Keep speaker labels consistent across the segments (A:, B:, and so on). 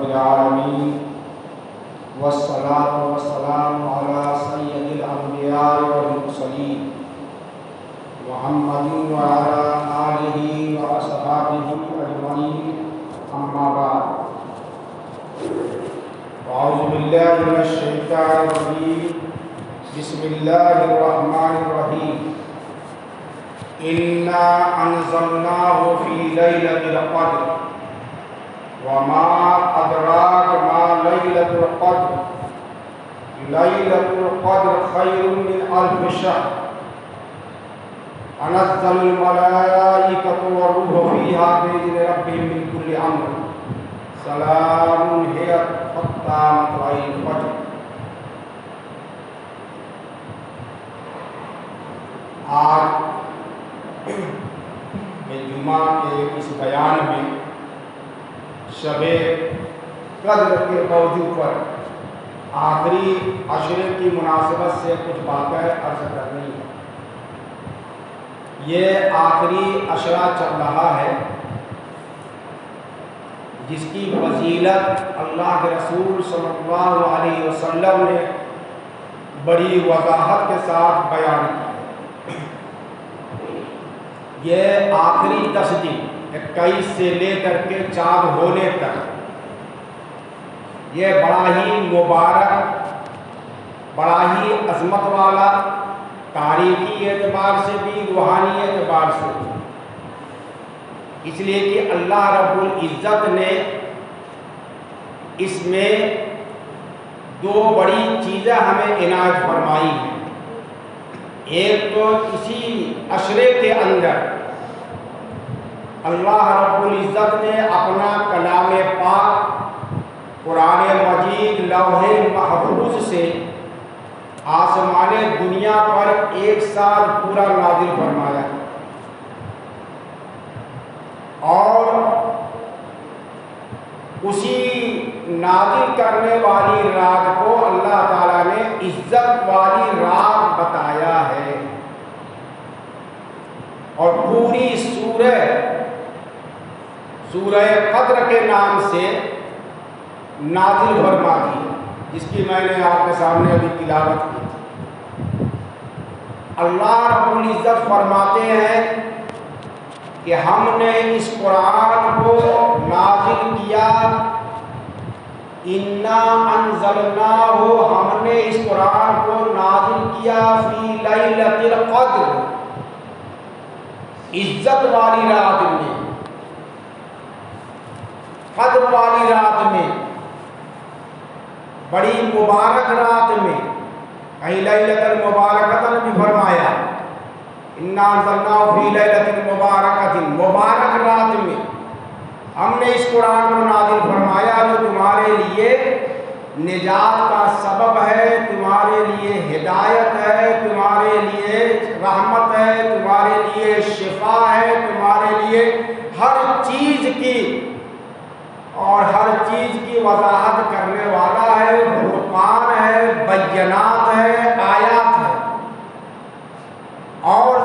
A: العالمين والصلاة والسلام على سيد الأنبياء والمرسلين محمد وعلى آله وأصحابه أجمعين أما بعد أعوذ بالله من الشيطان الرجيم بسم الله الرحمن الرحيم إنا أنزلناه في ليلة القدر وما أدراك ما ليلة القدر ليلة القدر خير من ألف شهر تنزل الملائكة والروح فيها بإذن ربهم من كل أمر سلام هي حتى مطلع الفجر. آج جمعہ کے اس بیان میں شب قدر کے موضوع پر آخری عشرے کی مناسبت سے کچھ باتیں عرض کرنی ہے. یہ آخری عشرہ چل رہا ہے جس کی فضیلت اللہ کے رسول صلی اللہ علیہ وسلم نے بڑی وضاحت کے ساتھ بیان کی. یہ آخری 10 دن 21 سے لے کر کے چاند ہونے تک یہ بڑا ہی مبارک، بڑا ہی عظمت والا، تاریخی اعتبار سے بھی، روحانی اعتبار سے بھی، اس لیے کہ اللہ رب العزت نے اس میں 2 بڑی چیزیں ہمیں عنایت فرمائی ہیں. ایک تو اسی عشرے کے اندر اللہ رب العزت نے اپنا کلام پاک قرآن مجید لوح محفوظ سے آسمان دنیا پر 1 سال پورا نازل فرمایا اور اسی نازل کرنے والی رات کو اللہ تعالیٰ نے عزت والی رات بتایا ہے اور پوری سورہ قدر کے نام سے نازل فرما دی، جس کی میں نے آپ کے سامنے ابھی تلاوت کی. اللہ رب العزت فرماتے ہیں کہ ہم نے اس قرآن کو نازل کیا، انا انزلناہ، ہم نے اس قرآن کو نازل کیا فی لیلۃ القدر، عزت والی رات میں، قدر والی رات میں، بڑی مبارک رات میں. کہیں لیلۃ المبارکۃ بھی فرمایا، انا انزلناہ فی لیلۃ المبارکۃ، مبارک رات میں ہم نے اس قرآن کو نازل فرمایا جو تمہارے لیے نجات کا سبب ہے، تمہارے لیے ہدایت ہے، تمہارے لیے رحمت ہے، تمہارے لیے شفا ہے، تمہارے لیے ہر چیز کی اور ہر چیز کی وضاحت کرنے والا ہے، فرقان ہے، بینات ہے، آیات ہے. اور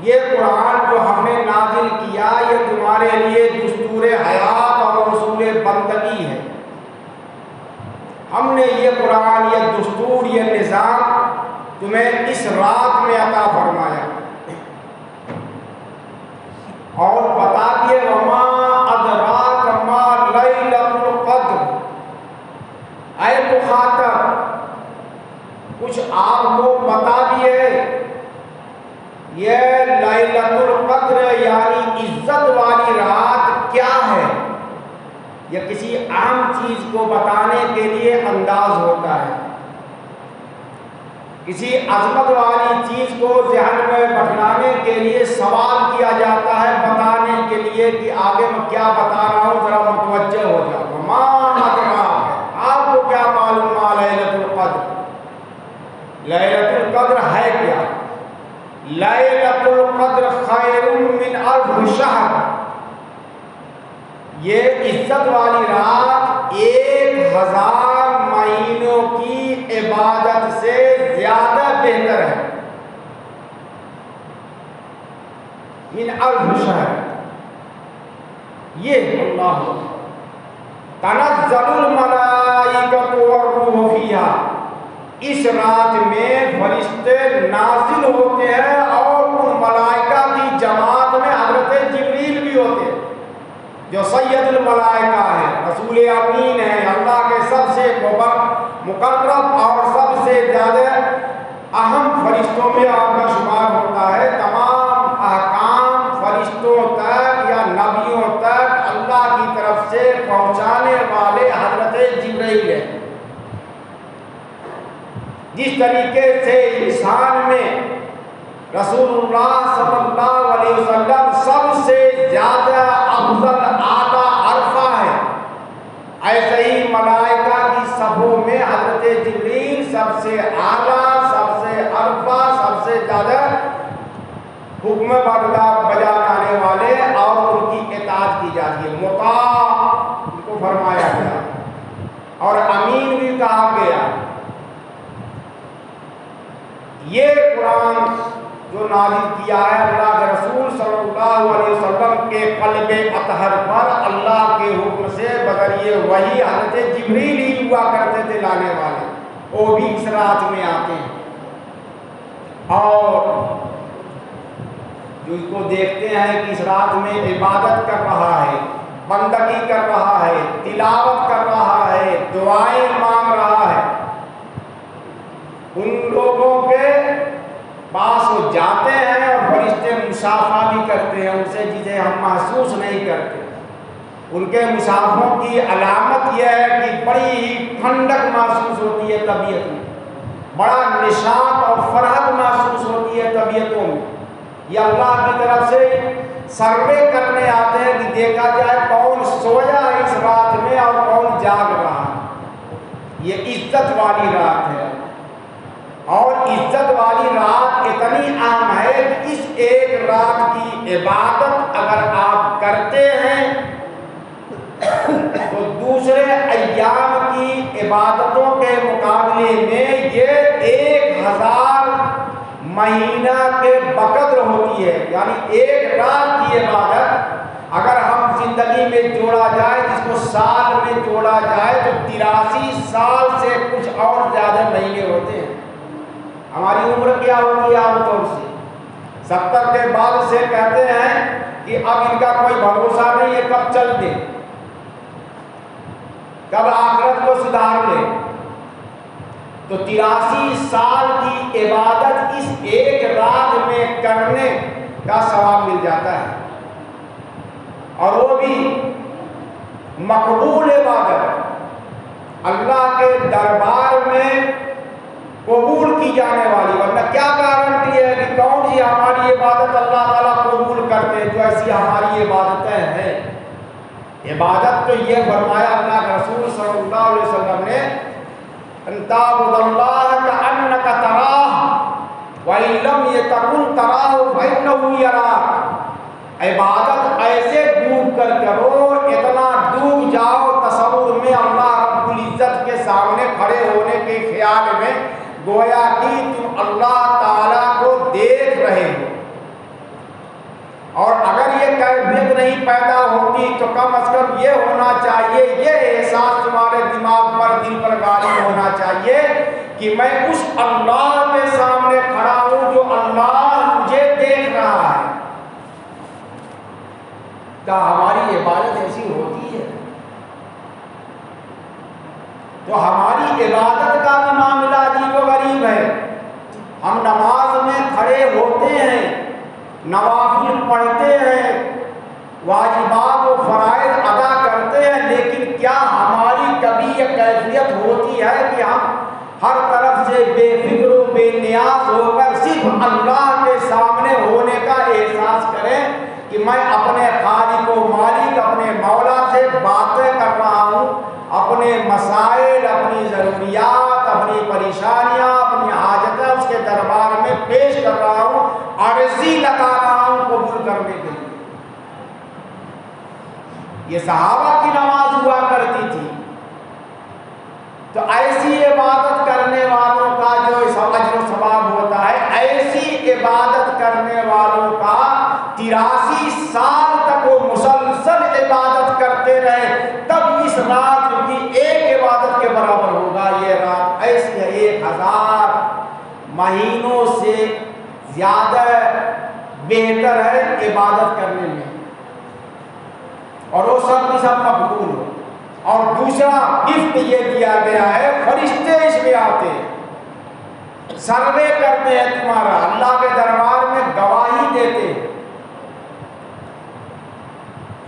A: یہ قرآن جو ہم نے نازل کیا یہ تمہارے لیے دستور حیات اور رسول بندگی ہے. ہم نے یہ قرآن، یہ دستور، یہ نظام تمہیں اس رات میں عطا فرمایا اور بتا دیے وما ادراک ما لیلۃ القدر. اے مخاطب، کچھ آپ کو بتا دیے یہ لیلۃ القدر یعنی عزت والی رات کیا ہے. یہ کسی عام چیز کو بتانے کے لیے انداز ہوتا ہے، کسی عظمت والی چیز کو ذہن میں بٹھلانے کے لیے سوال کیا جاتا ہے، بتانے کے لیے کہ آگے میں کیا بتا رہا ہوں ذرا متوجہ ہو جاؤ. وما ادراک، آپ کو کیا معلوم لیلۃ القدر، لیلۃ القدر ہے کیا؟ لیلۃ القدر خیر من الف شہر، یہ عزت والی رات 1000 مہینوں کی عبادت سے زیادہ بہتر ہے. من الف شہر، یہ اللہ تنزل الملائکۃ والروح فیہا، اس رات میں فرشتے نازل ہوتے ہیں اور ان ملائکہ کی جماعت میں حضرت جبریل بھی ہوتے ہیں جو سید الملائکہ ہے، رسول امین ہے، اللہ کے سب سے مقرب اور سب سے زیادہ اہم فرشتوں میں آپ کا شمار ہوتا ہے۔ تمام احکام فرشتوں تک یا نبیوں تک اللہ کی طرف سے پہنچانے والے حضرت جبرائیل ہیں۔ جس طریقے سے انسان میں رسول اللہ صلی اللہ علیہ وسلم سب سے زیادہ افضل اعلیٰ عرفہ ہے، ایسے ہی ملائکہ کی صفوں میں حضرت جبریل سب سے اعلیٰ، سب سے عرفہ، سب سے زیادہ حکم بجا لانے والے اور ان کی اطاعت کی جاتی ہے، مطاع ان کو فرمایا گیا اور امین بھی کہا گیا۔ یہ قرآن جو نازل کیا ہے اللہ کے رسول صلی اللہ علیہ وسلم کے قلب اطہر پر اللہ کے حکم سے بذریعہ وحی حضرت جبریل ہی ہوا کرتے تھے لانے والے، وہ بھی اس رات میں آتے ہیں اور جو اس کو دیکھتے ہیں کہ اس رات میں عبادت کر رہا ہے، بندگی کر رہا ہے، تلاوت کر رہا ہے، دعائیں مانگ رہا ہے، ان لوگوں کے پاس وہ جاتے ہیں اور فرشتے مصافحہ بھی کرتے ہیں ان سے، جسے ہم محسوس نہیں کرتے۔ ان کے مصافحوں کی علامت یہ ہے کہ بڑی ہی ٹھنڈک محسوس ہوتی ہے طبیعت میں، بڑا نشاط اور فرحت محسوس ہوتی ہے طبیعتوں میں۔ یہ اللہ کی طرف سے سروے کرنے آتے ہیں کہ دیکھا جائے کون سویا ہے اس رات میں اور کون جاگ رہا ہے۔ یہ عزت والی رات ہے اور عزت والی رات اتنی اہم ہے کہ اس ایک رات کی عبادت اگر آپ کرتے ہیں تو دوسرے ایام کی عبادتوں کے مقابلے میں یہ 1000 مہینہ کے بقدر ہوتی ہے۔ یعنی ایک رات کی عبادت اگر ہم زندگی میں جوڑا جائے، جس کو سال میں جوڑا جائے تو 83 سال سے کچھ اور زیادہ مہینے ہوتے ہیں۔ ہماری عمر کیا ہوتی ہے عام طور سے 70 کے بعد سے کہتے ہیں کہ اب ان کا کوئی بھروسہ نہیں ہے، کب چل دے، کب آخرت کو سدھار لے۔ تو 83 سال کی عبادت اس ایک رات میں کرنے کا ثواب مل جاتا ہے، اور وہ بھی مقبول عبادت، اللہ کے دربار میں قبول کی جانے والی۔ ورنہ کیا گارنٹی ہے کہ کون سی ہماری عبادت اللہ تعالیٰ قبول کرتے ہیں جو ایسی ہماری عبادتیں ہیں۔ عبادت تو یہ فرمایا اللہ کے رسول صلی اللہ علیہ وسلم نے، ان تعبد اللہ کأنک تراہ وإن لم یکن تراہ فإنہ یراک۔ عبادت ایسے ڈوب کر کرو، اتنا ڈوب جاؤ تصور میں اللہ رب العزت کے سامنے کھڑے ہونے کے خیال میں، گویا کہ تم اللہ تعالیٰ کو دیکھ رہے ہو۔ اور اگر یہ کیفیت نہیں پیدا ہوتی تو کم از کم یہ ہونا چاہیے، یہ احساس تمہارے دماغ پر، دل پر غالب ہونا چاہیے کہ میں اس اللہ کے سامنے کھڑا ہوں جو اللہ مجھے دیکھ رہا ہے۔ کیا ہماری عبادت ایسی ہوتی ہے؟ تو ہماری عبادت کا بھی معاملہ عجیب و غریب ہے۔ ہم نماز میں کھڑے ہوتے ہیں، نوافل پڑھتے ہیں، واجبات و فرائض ادا کرتے ہیں، لیکن کیا ہماری کبھی یہ کیفیت ہوتی ہے کہ ہم ہر طرف سے بے فکر و بے نیاز ہو کر صرف اللہ کے سامنے ہونے کا احساس کریں کہ میں اپنے خالق و مالک، اپنے مولا سے باتیں کر رہا ہوں، اپنے مسائل، اپنی ضروریات، اپنی پریشانیاں، اپنی حاجتیں اس کے دربار میں پیش کر رہا ہوں، عرضی لگا رہا ہوں قبول کرنے کے لیے۔ یہ صحابہ کی نماز ہوا کرتی تھی۔ تو ایسی عبادت کرنے والوں کا جو اجر و ثواب ہوتا ہے، ایسی عبادت کرنے والوں کا 83 سال تک وہ مسلسل عبادت کرتے رہے، تب اس رات بھی ایک عبادت کے برابر ہوگا۔ یہ رات ایسی ہے 1000 مہینوں سے زیادہ بہتر ہے عبادت کرنے میں، اور وہ سب کی سب مقبول ہو۔ اور دوسرا گفٹ یہ دیا گیا ہے، فرشتے اس میں آتے ہیں، سروے کرتے ہیں تمہارا، اللہ کے دربار میں گواہی دیتے ہیں۔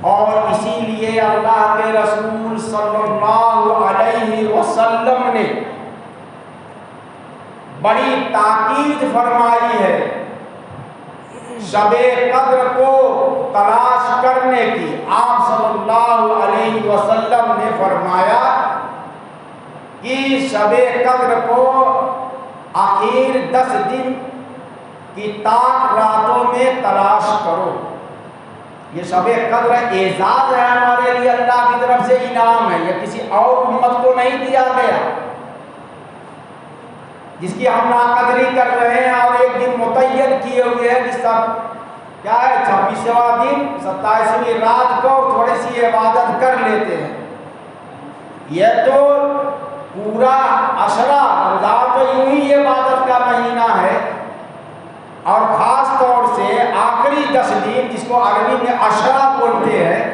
A: اور اسی لیے اللہ کے رسول صلی اللہ علیہ وسلم نے بڑی تاکید فرمائی ہے شب قدر کو تلاش کرنے کی۔ آپ صلی اللہ علیہ وسلم نے فرمایا کہ شب قدر کو آخر 10 دن کی تاک راتوں میں تلاش کرو۔ یہ شب قدر اعزاز ہے ہمارے لیے، اللہ کی طرف سے انعام ہے، یہ کسی اور امت کو نہیں دیا گیا جس کی ہم ناقدری کر رہے ہیں اور ایک دن متعین کیے ہوئے ہیں، جس کا کیا ہے 26واں دن 27ویں رات کو تھوڑی سی عبادت کر لیتے ہیں۔ یہ تو پورا عشرہ رمضان تو یوں ہی عبادت کا مہینہ ہے، اور خاص طور سے آخری 10 دن جس کو عربی میں عشرہ بولتے ہیں،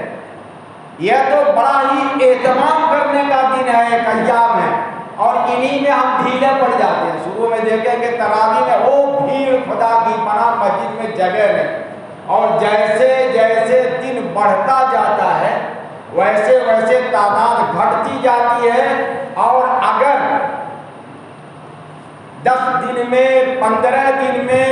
A: یہ تو بڑا ہی اہتمام کرنے کا دن ہے، ایک ایام ہے، اور انہی میں ہم ڈھیلے پڑ جاتے ہیں۔ شروع میں دیکھیں کہ تراویح میں وہ بھیڑ خدا کی پناہ، مسجد میں جگہ نہیں، اور جیسے جیسے دن بڑھتا جاتا ہے ویسے ویسے تعداد گھٹتی جاتی ہے، اور اگر 10 دن میں 15 دن میں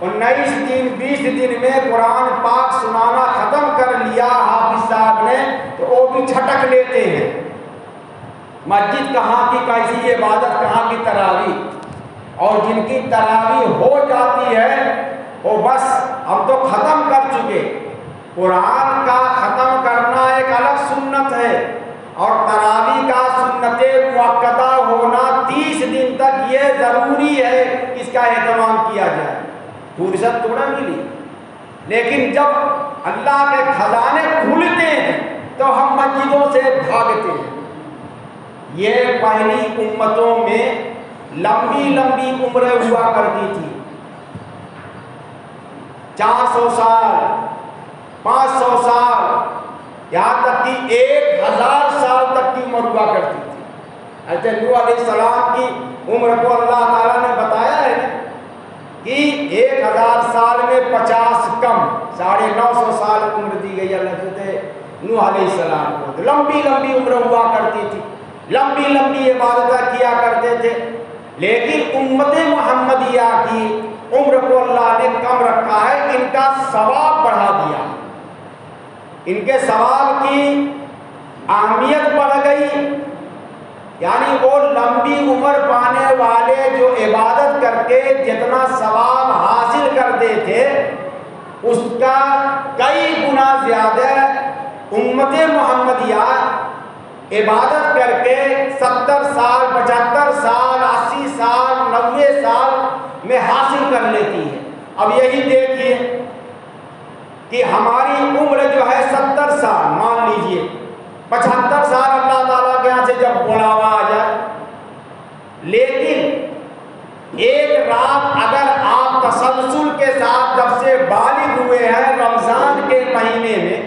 A: 19 دن 20 دن میں قرآن پاک سنانا ختم کر لیا حافظ صاحب نے تو وہ بھی چھٹک لیتے ہیں۔ مسجد کہاں کی کیسی عبادت، کہاں کی تراویح، اور جن کی تراویح ہو جاتی ہے وہ بس ہم تو ختم کر چکے۔ قرآن کا ختم کرنا ایک الگ سنت ہے، اور تراویح کا سنت مؤکدہ ہونا 30 دن تک یہ ضروری ہے کہ اس کا اہتمام کیا جائے۔ فرصت تھوڑا ملی، لیکن جب اللہ کے خزانے کھلتے ہیں تو ہم مسجدوں سے بھاگتے ہیں۔ یہ پہلی امتوں میں لمبی لمبی عمریں ہوا کرتی تھی، 400 سال 500 سال، یہاں تک کہ 1000 سال تک کی عمر ہوا کرتی تھی۔ حضرت نوح علیہ السلام کی عمر کو اللہ تعالیٰ نے بتایا ہے کہ 1000 سال میں 50 کم 950 سال عمر دی گئی حضرت نوح علیہ السلام کو۔ لمبی لمبی عمر ہوا کرتی تھی، لمبی لمبی عبادتیں کیا کرتے تھے، لیکن امت محمدیہ کی عمر کو اللہ نے کم رکھا ہے، ان کا ثواب بڑھا دیا، ان کے ثواب کی اہمیت بڑھ گئی۔ یعنی وہ لمبی عمر پانے والے جو عبادت کر کے جتنا ثواب حاصل کرتے تھے اس کا کئی گنا زیادہ امت محمدیہ عبادت کر کے 70 سال 75 سال 80 سال 90 سال میں حاصل کر لیتی ہے۔ اب یہی دیکھیے کہ ہماری عمر جو ہے 70 سال مان لیجئے، 75 سال اللہ تعالیٰ کے یہاں سے جب بڑھاوا آ جائے، لیکن ایک رات اگر آپ تسلسل کے ساتھ جب سے بالغ ہوئے ہیں رمضان کے مہینے میں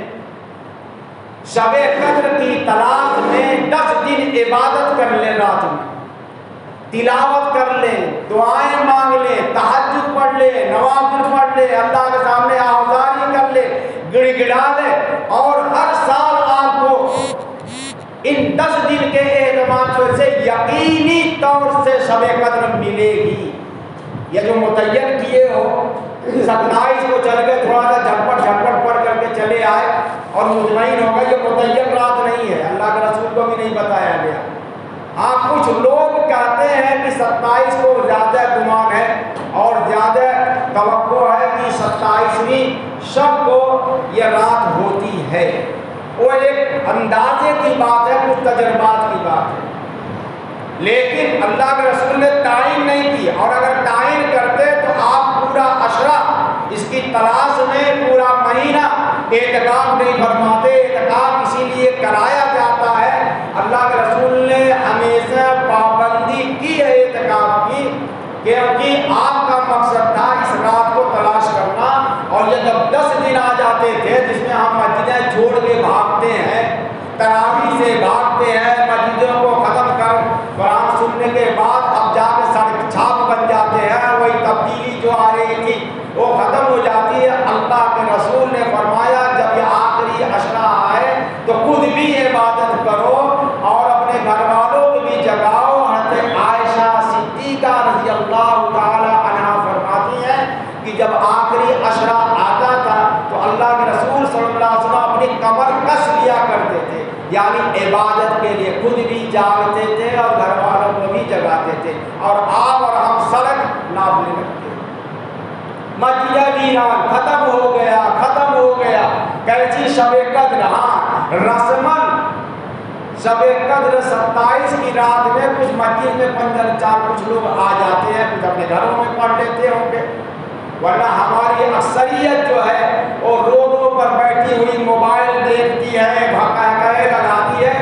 A: شب قدر کی تلاش میں 10 دن عبادت کر لیں، رات میں تلاوت کر لیں، دعائیں مانگ لیں، تہجد پڑھ لیں، نوافل پڑھ لیں، اللہ کے سامنے آوازاری کر لیں، گڑ گڑا لیں، اور ہر سال آپ کو ان 10 دن کے اہتمام سے یقینی طور سے شب قدر ملے گی۔ یہ جو متعین کیے ہو 27 کو چل کے تھوڑا سا جھٹپٹ پڑھ کر کے چلے آئے اور مطمئن ہو گئے، یہ متعین رات نہیں ہے، اللہ کے رسول کو بھی نہیں بتایا گیا۔ ہاں کچھ لوگ کہتے ہیں کہ 27 کو زیادہ گمان ہے اور زیادہ توقع ہے کہ 27ویں شب کو یہ رات ہوتی ہے، وہ ایک اندازے کی بات ہے، کچھ تجربات کی بات ہے، لیکن اللہ کے رسول نے تعین نہیں کی، اور اگر تعین کرتے تو آپ پورا عشرہ اس کی تلاش میں پورا مہینہ اعتکاف نہیں فرماتے۔ اعتکاف اسی لیے کرایا جاتا ہے، اللہ وہ ختم ہو جاتی ہے۔ اللہ کے رسول نے فرمایا جب یہ آخری عشرہ آئے تو خود بھی عبادت کرو اور اپنے گھر والوں کو بھی جگاؤ۔ حضرت عائشہ صدیقہ رضی اللہ تعالی عنہا فرماتی ہیں کہ جب آخری عشرہ آتا تھا تو اللہ کے رسول صلی اللہ علیہ وسلم اپنی کمر کس لیا کرتے تھے، یعنی عبادت کے لیے خود بھی جاگتے تھے اور گھر والوں کو بھی جگاتے تھے، اور آپ اور ہم سڑک ناپنے لگتے۔ مدینہ ویران ختم ہو گیا، ختم ہو گیا۔ کیسی شب قدر، ہاں رسمن شب قدر 27 کی رات میں کچھ مسجد میں 5 کچھ لوگ آ جاتے ہیں، کچھ اپنے گھروں میں پڑھ لیتے ہوں گے، ورنہ ہماری اکثریت جو ہے وہ روڈوں پر بیٹھی ہوئی موبائل دیکھتی ہے، بھکاکے لگاتی ہے۔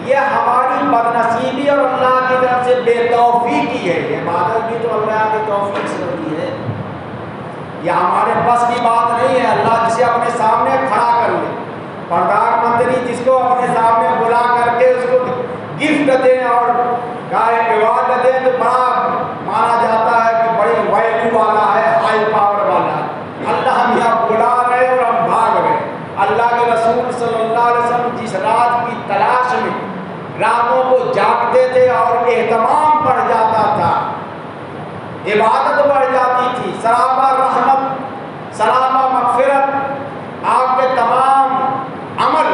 A: یہ ہماری بدنصیبی اور اللہ کی طرف سے بے توفیقی ہے۔ یہ عبادت بھی تو اللہ کی توفیق سے ہوتی ہے، یہ ہمارے بس کی بات نہیں ہے۔ اللہ جسے اپنے سامنے کھڑا کر لے، پردھان منتری جس کو اپنے سامنے بلا کر کے اس کو گفٹ دیں اور ایوارڈ دیں تو بڑا مانا جاتا ہے کہ بڑی ویلیو والا ہے، ہائی پاور والا ہے۔ اللہ ہم یہاں بلا رہے اور ہم بھاگ رہے۔ اللہ کے رسول صلی اللہ علیہ وسلم جس رات کی تلاش میں راتوں کو جاگتے تھے اور اہتمام بڑھ جاتا تھا، عبادت بڑھ جاتی تھی، سرابہ رحمت، سرابہ مغفرت، آپ کے تمام عمل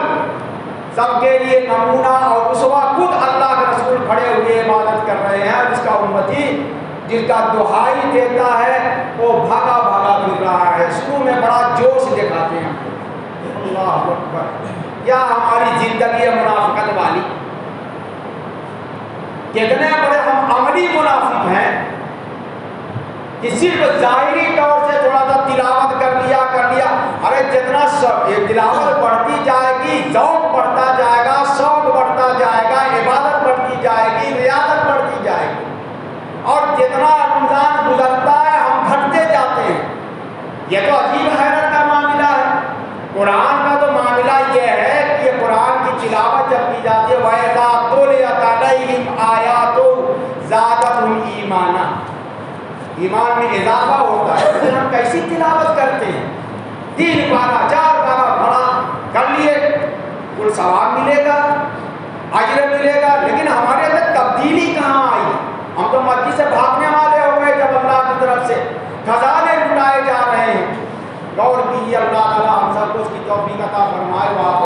A: سب کے لیے نمونہ اور اسوہ خود اللہ کے رسول کھڑے ہوئے عبادت کر رہے ہیں، اور اس کا امتی جس کا دہائی دیتا ہے وہ بھاگا بھاگا پھر رہا ہے۔ شروع میں بڑا جوش دکھاتے ہیں، اللہ اکبر، کیا ہماری زندگی ہے منافقت والی؟ کتنے بڑے ہم عملی منافق ہیں کہ صرف ظاہری طور سے تھوڑا سا تلاوت کر لیا۔ ارے جتنا تلاوت بڑھتی جائے گی، ذوق بڑھتا جائے گا، شوق بڑھتا جائے گا، عبادت بڑھتی جائے گی، ریاضت بڑھتی جائے گی، اور جتنا رمضان گزرتا ہے ہم گھٹتے جاتے ہیں۔ یہ تو عجیب حیرت کا معاملہ ہے۔ قرآن کا تو معاملہ یہ ہے کہ یہ قرآن کی تلاوت جب کی جاتی ہے وَإِذَا تُلِيَتْ عَلَيْهِمْ آيَاتُهُ زَادَتْهُمْ ایمانا، ایمان میں اضافہ ہوتا ہے۔ پھر ہم کیسی تلاوت کرتے ہیں؟ 3 پارہ 4 پارہ پڑھا کر لیے، کل ثواب ملے گا، اجر ملے گا، لیکن ہمارے اندر تبدیلی کہاں آئی؟ ہم تو مسجد سے بھاگنے والے ہو گئے جب اللہ کی طرف سے خزانے لٹائے جا رہے ہیں۔ غور کیجیے، اللہ تعالیٰ ہم سب کو اس کی توفیق عطا فرمائے۔